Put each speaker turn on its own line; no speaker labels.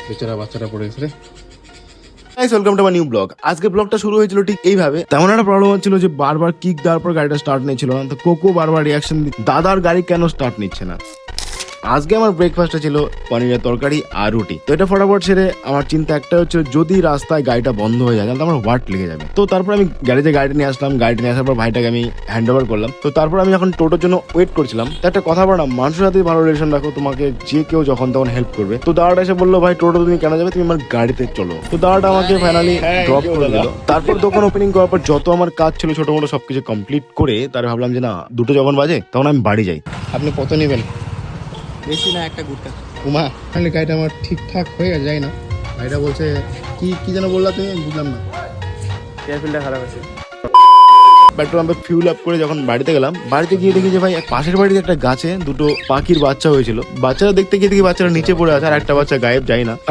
বেচারা বাচ্চাটা পড়ে গেছে রে।
Guys welcome to my new blog. আজকে ব্লগটা শুরু হয়েছিল ঠিক এইভাবে। তেমন একটা প্রবলেম হচ্ছিল যে বারবার কিক দেওয়ার পর গাড়িটা স্টার্ট নিচ্ছিল না, তো কোকো বারবার রিয়াকশন দাদার গাড়ি কেন স্টার্ট নিচ্ছে না। আজকে আমার ব্রেকফাস্টে ছিল পনিরের তরকারি আর রুটি। তো এটা ফটাফট সেরে আমার চিন্তা একটা হচ্ছে, যদি রাস্তায় গাড়িটা বন্ধ হয়ে যায় তাহলে আমার ওয়াট লেগে যাবে। তো তারপর আমি গ্যারেজে গাড়িটা নিয়ে আসলাম। গাড়িটা নিয়ে আসার পর ভাইটাকে আমি হ্যান্ড ওভার করলাম। তো তারপর আমি যখন টোটোর জন্য ওয়েট করছিলাম, তো একটা কথা বলো না, মানুষের সাথে ভালো রিলেশন রাখো, তোমাকে যে কেউ যখন তখন হেল্প করবে। তো দাদাটা এসে বললো, ভাই টোটো তুমি কেন যাবে, তুমি আমার গাড়িতে চলো। তো দাদাটা আমাকে ফাইনালি ড্রপ করে দিল। তারপর দোকান ওপেনিং করার পর যত আমার কাজ ছিল ছোট মোটো সবকিছু কমপ্লিট করে তার ভাবলাম যে না, দুটো যখন বাজে তখন আমি বাড়ি যাই।
আপনি কত নেবেন?
বেশি না, একটা গুটকা।
উমা, তাহলে গাড়িটা আমার ঠিকঠাক হয়ে গেছে, যাই না। ভাইটা বলছে কি কি যেন বললা তুমি, বুঝলাম না।
এয়ার ফিল্টার খারাপ আছে।
পেট্রোল পাম্পে ফিউল আপ করে যখন বাড়িতে গেলাম, বাড়িতে গিয়ে দেখি যে ভাই পাশের বাড়িতে একটা গাছে দুটো পাখির বাচ্চা হয়েছিল। বাচ্চারা দেখতে গিয়ে দেখি বাচ্চারা নিচে পড়ে আছে আর একটা বাচ্চা গায়েব, যায় না।